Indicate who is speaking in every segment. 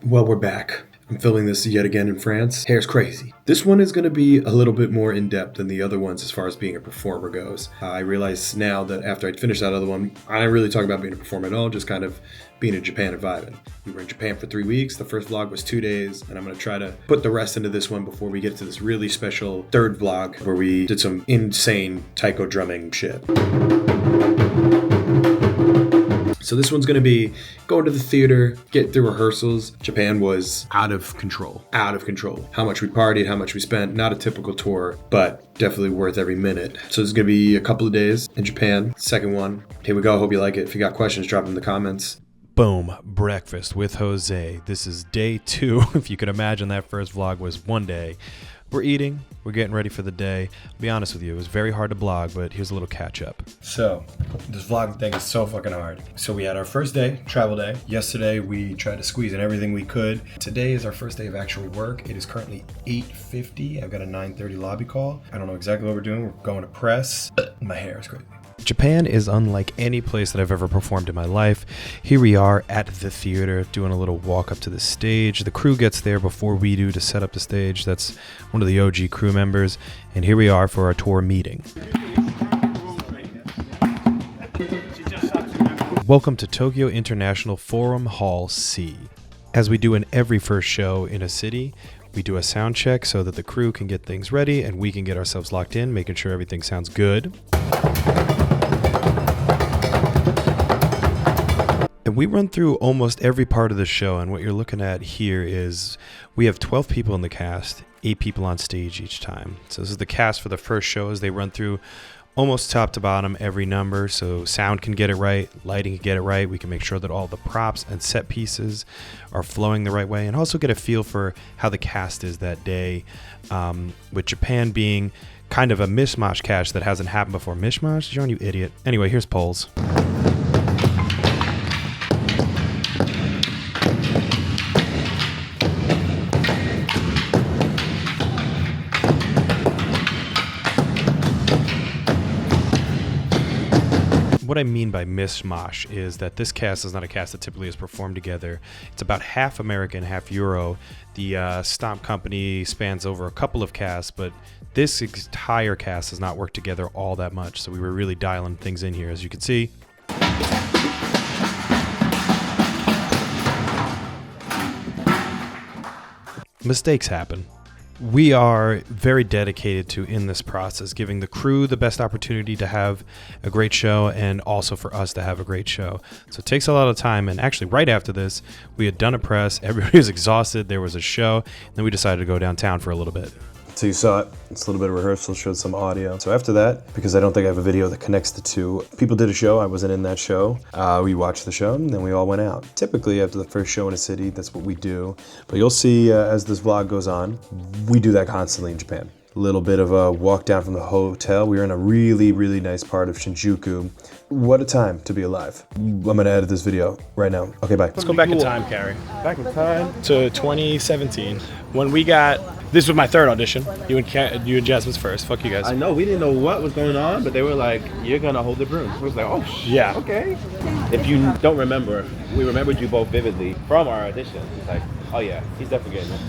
Speaker 1: Well, we're back. I'm filming this yet again in France. Hair's crazy. This one is going to be a little bit more in-depth than the other ones as far as being a performer goes. I realize now that after I'd finished that other one, I didn't really talk about being a performer at all, just kind of being in Japan and vibing. We were in Japan for 3 weeks. The first vlog was 2 days, and I'm going to try to put the rest into this one before we get to this really special third vlog where we did some insane taiko drumming shit. So this one's going to be going to the theater, get through rehearsals. Japan was out of control. How much we partied, how much we spent. Not a typical tour, but definitely worth every minute. So this is going to be a couple of days in Japan. Second one. Here we go. Hope you like it. If you got questions, drop them in the comments.
Speaker 2: Boom, breakfast with Jose. This is day 2. If you could imagine, that first vlog was 1 day. We're eating, we're getting ready for the day. I'll be honest with you, it was very hard to vlog, but here's a little catch up. So, this vlogging thing is so fucking hard. So we had our first day, travel day. Yesterday, we tried to squeeze in everything we could. Today is our first day of actual work. It is currently 8:50. I've got a 9:30 lobby call. I don't know exactly what we're doing. We're going to press. My hair is crazy. Japan is unlike any place that I've ever performed in my life. Here we are at the theater doing a little walk up to the stage. The crew gets there before we do to set up the stage. That's one of the OG crew members. And here we are for our tour meeting. Welcome to Tokyo International Forum Hall C. As we do in every first show in a city, we do a sound check so that the crew can get things ready and we can get ourselves locked in, making sure everything sounds good. And we run through almost every part of the show, and what you're looking at here is we have 12 people in the cast, 8 people on stage each time. So this is the cast for the first show as they run through almost top to bottom every number, so sound can get it right, lighting can get it right, we can make sure that all the props and set pieces are flowing the right way, and also get a feel for how the cast is that day, with Japan being kind of a mishmash cast that hasn't happened before. Mishmash? John, you idiot. Anyway, here's polls. What I mean by mishmash is that this cast is not a cast that typically is performed together. It's about half American, half Euro. The Stomp company spans over a couple of casts, but this entire cast has not worked together all that much, so we were really dialing things in here, as you can see. Mistakes happen. We are very dedicated to, in this process, giving the crew the best opportunity to have a great show and also for us to have a great show. So it takes a lot of time, and actually right after this, we had done a press, everybody was exhausted, there was a show, and then we decided to go downtown for a little bit. So you saw it, it's a little bit of rehearsal, showed some audio. So after that, because I don't think I have a video that connects the two, people did a show, I wasn't in that show. We watched the show, and then we all went out. Typically, after the first show in a city, that's what we do. But you'll see as this vlog goes on, we do that constantly in Japan. A little bit of a walk down from the hotel. We were in a really, really nice part of Shinjuku. What a time to be alive. I'm gonna edit this video right now. Okay, bye.
Speaker 3: Let's go back in time, Carrie.
Speaker 4: Back in time?
Speaker 3: To 2017. When we got, this was my third audition. You and Jasmine's first. Fuck you guys.
Speaker 4: I know, we didn't know what was going on, but they were like, you're gonna hold the broom. I was like, oh,
Speaker 3: yeah.
Speaker 4: Okay. If you don't remember, we remembered you both vividly from our audition. It's like, oh yeah, he's definitely getting it.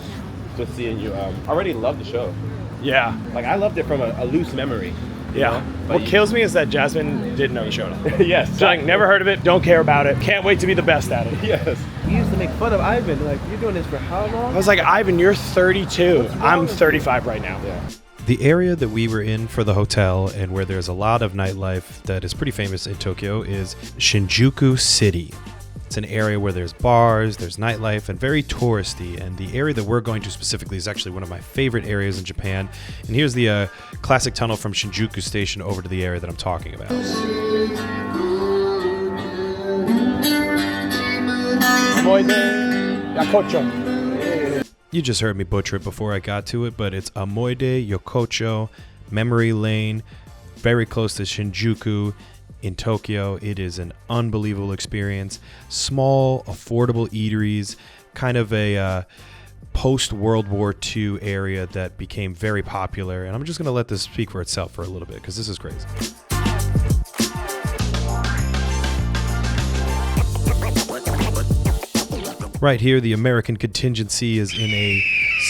Speaker 4: Just seeing you, already loved the show.
Speaker 3: Yeah.
Speaker 4: Like, I loved it from a loose memory.
Speaker 3: Yeah. What kills me is that Jasmine didn't know the show.
Speaker 4: Yes.
Speaker 3: So, like, never heard of it, don't care about it, can't wait to be the best at it.
Speaker 4: Yes. You used to make fun of Ivan, like, you're doing this for how long?
Speaker 3: I was like, Ivan, you're 32. I'm 35 right now.
Speaker 4: Yeah.
Speaker 2: The area that we were in for the hotel and where there's a lot of nightlife that is pretty famous in Tokyo is Shinjuku City. It's an area where there's bars, there's nightlife, and very touristy. And the area that we're going to specifically is actually one of my favorite areas in Japan. And here's the classic tunnel from Shinjuku Station over to the area that I'm talking about. You just heard me butcher it before I got to it, but it's Amoide Yokocho Memory Lane, very close to Shinjuku. In Tokyo, it is an unbelievable experience. Small, affordable eateries, kind of a post-World War II area that became very popular. And I'm just going to let this speak for itself for a little bit, because this is crazy. Right here, the American contingency is in a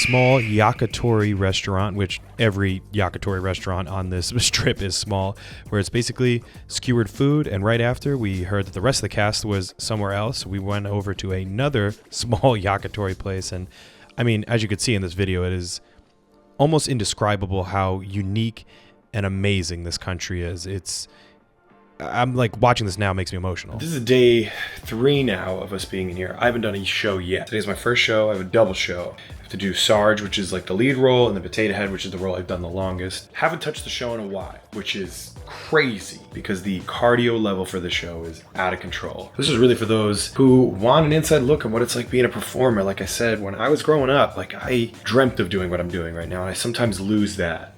Speaker 2: small yakitori restaurant, which every yakitori restaurant on this strip is small, where it's basically skewered food. And right after, we heard that the rest of the cast was somewhere else. We went over to another small yakitori place. And I mean, as you could see in this video, it is almost indescribable how unique and amazing this country is. I'm like, watching this now makes me emotional.
Speaker 1: This is day 3 now of us being in here. I haven't done a show yet. Today's my first show. I have a double show. I have to do Sarge, which is like the lead role, and the Potato Head, which is the role I've done the longest. Haven't touched the show in a while, which is crazy because the cardio level for the show is out of control. This is really for those who want an inside look on what it's like being a performer. Like I said, when I was growing up, like I dreamt of doing what I'm doing right now, and I sometimes lose that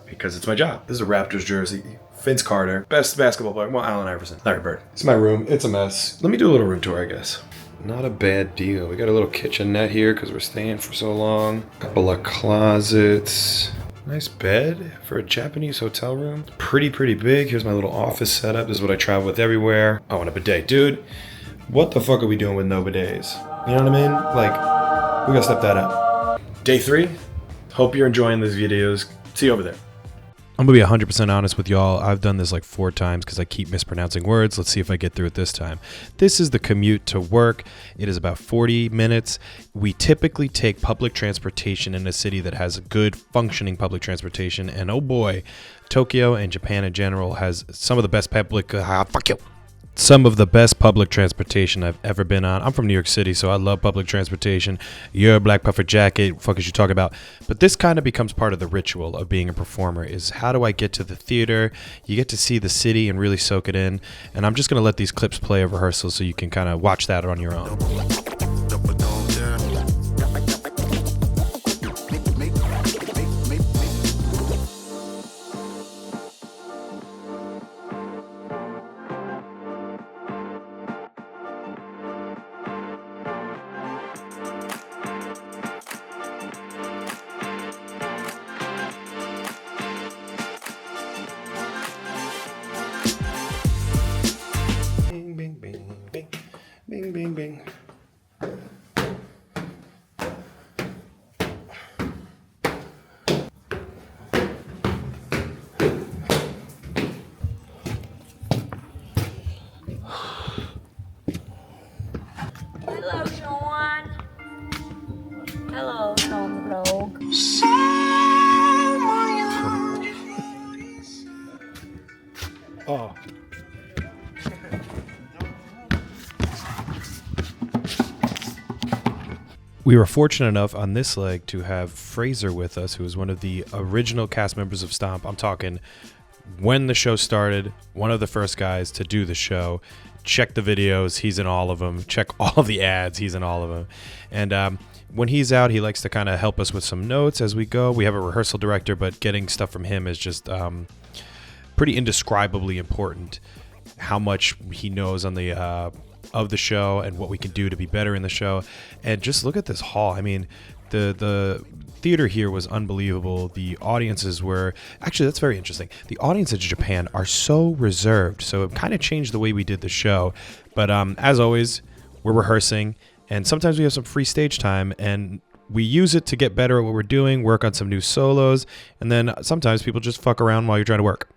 Speaker 1: because it's my job. This is a Raptors jersey. Vince Carter, best basketball player. Well, Allen Iverson, Larry Bird. It's my room. It's a mess. Let me do a little room tour, I guess. Not a bad deal. We got a little kitchenette here because we're staying for so long. Couple of closets. Nice bed for a Japanese hotel room. Pretty big. Here's my little office setup. This is what I travel with everywhere. Oh, and a bidet. Dude, what the fuck are we doing with no bidets? You know what I mean? Like, we gotta step that up. Day 3. Hope you're enjoying these videos. See you over there.
Speaker 2: I'm going to be 100% honest with y'all. I've done this like 4 times because I keep mispronouncing words. Let's see if I get through it this time. This is the commute to work. It is about 40 minutes. We typically take public transportation in a city that has good functioning public transportation. And oh boy, Tokyo and Japan in general has some of the best some of the best public transportation I've ever been on. I'm from New York City, so I love public transportation. You're a black puffer jacket. Fuck is you talking about? But this kind of becomes part of the ritual of being a performer is how do I get to the theater? You get to see the city and really soak it in. And I'm just going to let these clips play of rehearsals so you can kind of watch that on your own.
Speaker 1: Bing, bing, bing.
Speaker 5: Hello, Sean. Hello, Sean Rogue.
Speaker 3: Oh.
Speaker 2: We were fortunate enough on this leg to have Fraser with us, who was one of the original cast members of Stomp. I'm talking when the show started, one of the first guys to do the show. Check the videos, he's in all of them. Check all of the ads, he's in all of them. And when he's out, he likes to kind of help us with some notes as we go. We have a rehearsal director, but getting stuff from him is just pretty indescribably important. How much he knows on the of the show and what we can do to be better in the show. And just look at this hall. I mean, the theater here was unbelievable. The audiences were actually, that's very interesting. The audiences in Japan are so reserved, so it kind of changed the way we did the show. But as always, we're rehearsing, and sometimes we have some free stage time, and we use it to get better at what we're doing, work on some new solos, and then sometimes people just fuck around while you're trying to work.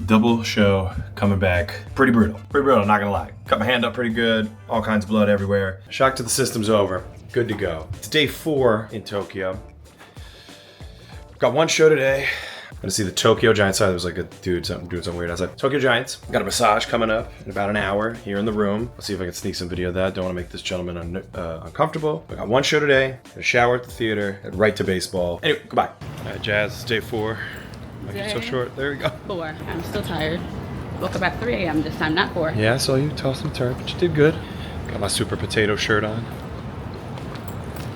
Speaker 1: Double show coming back. Pretty brutal, not gonna lie. Cut my hand up pretty good, all kinds of blood everywhere. Shock to the system's over, good to go. It's day 4 in Tokyo. Got one show today. I'm gonna see the Tokyo Giants. Sorry, there was like a dude doing something weird outside. Tokyo Giants. Got a massage coming up in about an hour here in the room. Let's see if I can sneak some video of that. Don't wanna make this gentleman uncomfortable. I got one show today, a shower at the theater, and right to baseball. Anyway, goodbye. All right, Jazz, it's day 4. You're so short. There we go.
Speaker 6: 4. I'm still tired. Woke up at 3 a.m. this time, not 4.
Speaker 1: Yeah, I saw you toss and turn, but you did good. Got my Super Potato shirt on.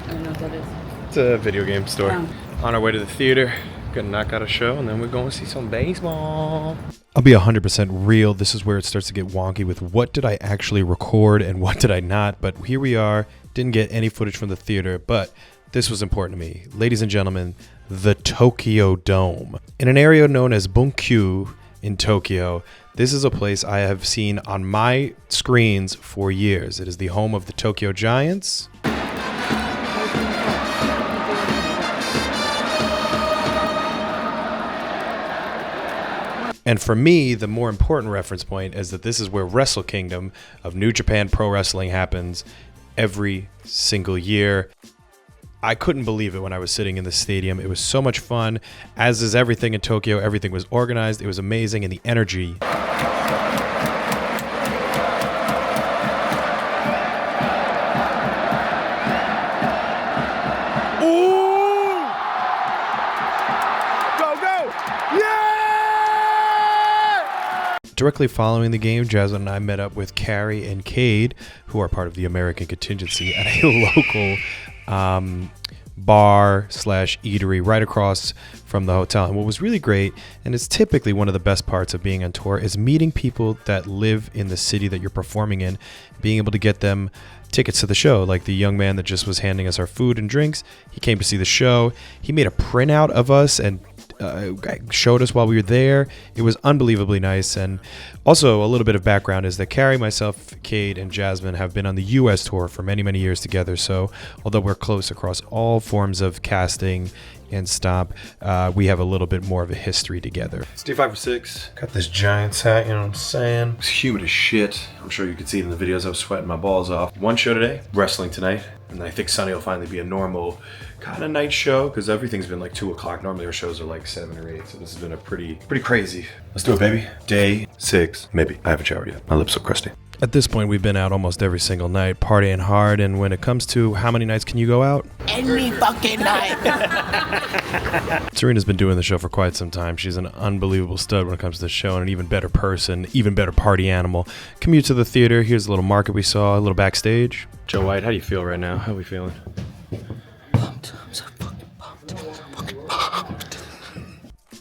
Speaker 6: I don't know what that is.
Speaker 1: It's a video game store. On our way to the theater.
Speaker 2: gonna knock out a show, and then we're going to see some baseball. I'll be 100% real. This is where it starts to get wonky with what did I actually record and what did I not. But here we are. Didn't get any footage from the theater, but this was important to me. Ladies and gentlemen, the Tokyo Dome. In an area known as Bunkyu in Tokyo, this is a place I have seen on my screens for years. It is the home of the Tokyo Giants. And for me, the more important reference point is that this is where Wrestle Kingdom of New Japan Pro Wrestling happens every single year. I couldn't believe it when I was sitting in the stadium. It was so much fun. As is everything in Tokyo, everything was organized. It was amazing, and the energy. Directly following the game, Jasmine and I met up with Carrie and Cade, who are part of the American contingency, at a local bar/eatery right across from the hotel. And what was really great, and it's typically one of the best parts of being on tour, is meeting people that live in the city that you're performing in, being able to get them tickets to the show. Like the young man that just was handing us our food and drinks, he came to see the show. He made a printout of us and showed us while we were there. It was unbelievably nice. And also a little bit of background is that Carrie, myself, Cade, and Jasmine have been on the US tour for many, many years together. So although we're close across all forms of casting and Stomp, we have a little bit more of a history together.
Speaker 1: It's day 5 or 6. Got this Giants hat, you know what I'm saying? It's humid as shit. I'm sure you can see it in the videos. I was sweating my balls off. One show today, wrestling tonight. And I think Sunday will finally be a normal kind of night show because everything's been like 2 o'clock. Normally our shows are like 7 or 8. So this has been a pretty crazy. Let's do it, baby. Day 6, maybe. I haven't showered yet. My lips are crusty.
Speaker 2: At this point, we've been out almost every single night, partying hard. And when it comes to how many nights can you go out?
Speaker 7: Any fucking night.
Speaker 2: Serena's been doing the show for quite some time. She's an unbelievable stud when it comes to the show, and an even better person, even better party animal. Commute to the theater. Here's a little market we saw, a little backstage.
Speaker 3: Joe White, how do you feel right now? How are we feeling?
Speaker 7: Pumped. I'm so fucking pumped.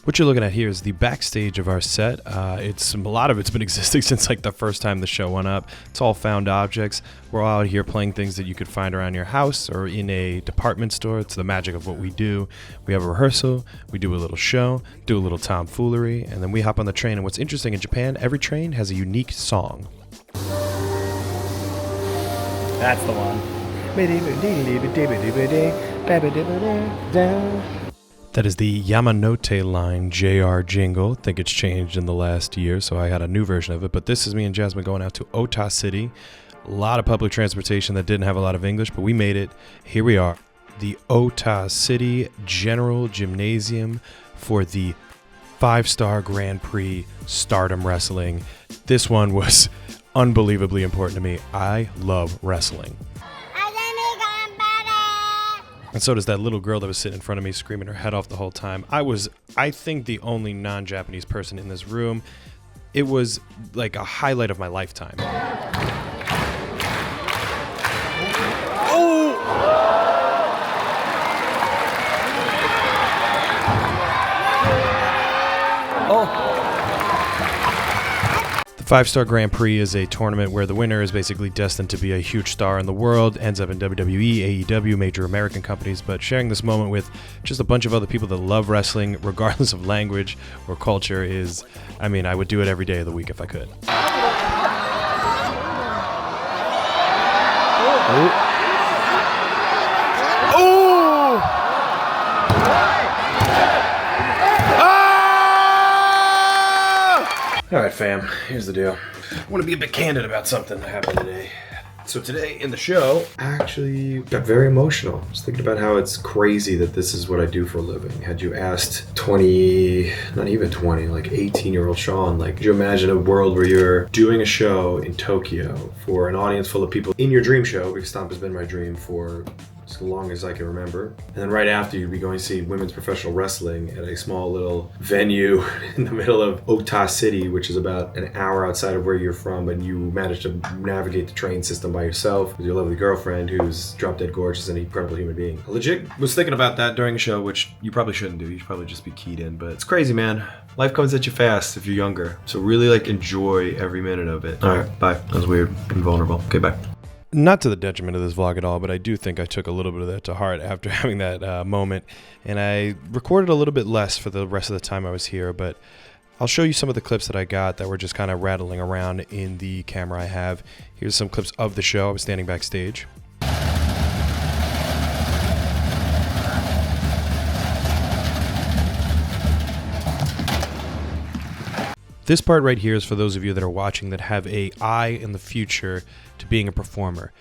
Speaker 2: What you're looking at here is the backstage of our set. A lot of it's been existing since like the first time the show went up. It's all found objects. We're all out here playing things that you could find around your house or in a department store. It's the magic of what we do. We have a rehearsal, we do a little show, do a little tomfoolery, and then we hop on the train. And what's interesting in Japan, every train has a unique song.
Speaker 3: That's the one.
Speaker 2: That is the Yamanote Line JR jingle. I think it's changed in the last year, so I had a new version of it. But this is me and Jasmine going out to Ota City. A lot of public transportation that didn't have a lot of English, but we made it. Here we are. The Ota City General Gymnasium for the 5-star Grand Prix Stardom Wrestling. This one was unbelievably important to me. I love wrestling. And so does that little girl that was sitting in front of me screaming her head off the whole time. I think, the only non-Japanese person in this room. It was like a highlight of my lifetime. The 5-Star Grand Prix is a tournament where the winner is basically destined to be a huge star in the world, ends up in WWE, AEW, major American companies, but sharing this moment with just a bunch of other people that love wrestling, regardless of language or culture, is, I would do it every day of the week if I could.
Speaker 1: All right, fam, here's the deal. I want to be a bit candid about something that happened today. So today in the show, I actually got very emotional. I was thinking about how it's crazy that this is what I do for a living. Had you asked 20, not even 20, like 18-year-old Sean, could you imagine a world where you're doing a show in Tokyo for an audience full of people in your dream show, because Stomp has been my dream for as long as I can remember. And then right after, you'd be going to see women's professional wrestling at a small little venue in the middle of Ota City, which is about an hour outside of where you're from, and you managed to navigate the train system by yourself with your lovely girlfriend, who's drop dead gorgeous and an incredible human being. I legit was thinking about that during the show, which you probably shouldn't do. You should probably just be keyed in, but it's crazy, man. Life comes at you fast if you're younger. So really, like, enjoy every minute of it. All right, bye. That was weird and vulnerable. Okay, bye.
Speaker 2: Not to the detriment of this vlog at all, but I do think I took a little bit of that to heart after having that moment. And I recorded a little bit less for the rest of the time I was here, but I'll show you some of the clips that I got that were just kind of rattling around in the camera I have. Here's some clips of the show. I was standing backstage. This part right here is for those of you that are watching that have an eye in the future to being a performer.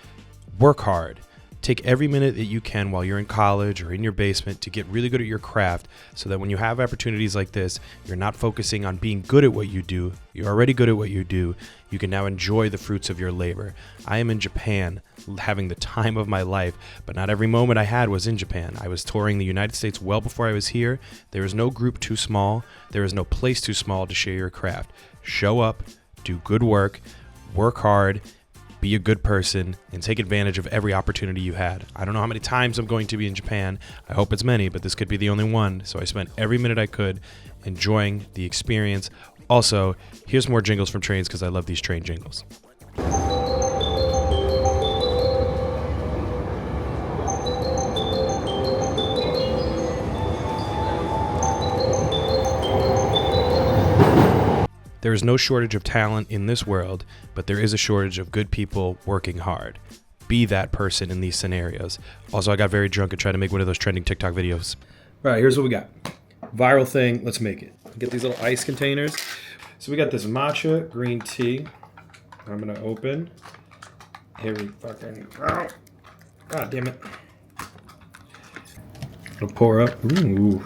Speaker 2: Work hard. Take every minute that you can while you're in college or in your basement to get really good at your craft so that when you have opportunities like this, you're not focusing on being good at what you do. You're already good at what you do. You can now enjoy the fruits of your labor. I am in Japan having the time of my life, but not every moment I had was in Japan. I was touring the United States well before I was here. There is no group too small. There is no place too small to share your craft. Show up, do good work hard, be a good person, and take advantage of every opportunity you had. I don't know how many times I'm going to be in Japan. I hope it's many, but this could be the only one. So I spent every minute I could enjoying the experience. Also, here's more jingles from trains because I love these train jingles. There is no shortage of talent in this world, but there is a shortage of good people working hard. Be that person in these scenarios. Also, I got very drunk and tried to make one of those trending TikTok videos. All right, here's what we got. Viral thing, let's make it. Get these little ice containers. So we got this matcha green tea. I'm gonna open. Here we fucking go. God damn it. It'll pour up. Ooh.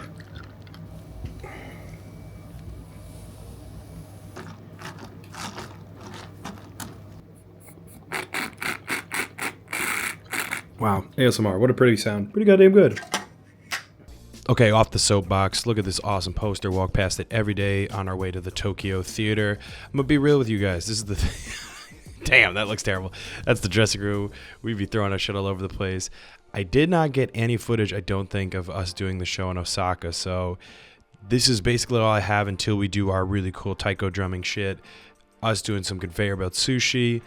Speaker 2: Wow, ASMR, what a pretty sound. Pretty goddamn good. Okay, off the soapbox, look at this awesome poster. Walk past it every day on our way to the Tokyo Theater. I'm gonna be real with you guys. This is the damn, that looks terrible. That's the dressing room. We'd be throwing our shit all over the place. I did not get any footage, I don't think, of us doing the show in Osaka, so this is basically all I have until we do our really cool taiko drumming shit. Us doing some conveyor belt sushi.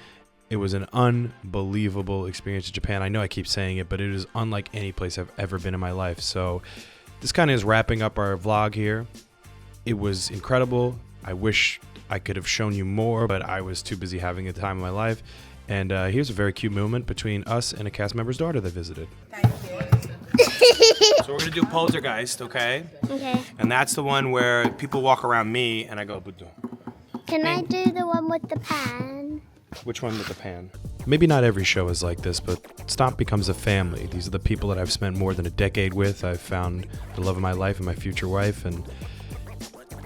Speaker 2: It was an unbelievable experience in Japan. I know I keep saying it, but it is unlike any place I've ever been in my life. So this kind of is wrapping up our vlog here. It was incredible. I wish I could have shown you more, but I was too busy having the time of my life. And here's a very cute moment between us and a cast member's daughter that visited.
Speaker 8: So we're gonna do Poltergeist, okay?
Speaker 9: Okay.
Speaker 8: And that's the one where people walk around me and I go, Buto.
Speaker 9: Can I do the one with the pan?
Speaker 8: Which one with the pan?
Speaker 2: Maybe not every show is like this, but Stomp becomes a family. These are the people that I've spent more than a decade with. I've found the love of my life and my future wife, and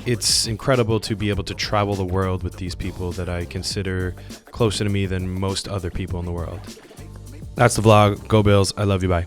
Speaker 2: it's incredible to be able to travel the world with these people that I consider closer to me than most other people in the world. That's the vlog. Go Bills. I love you. Bye.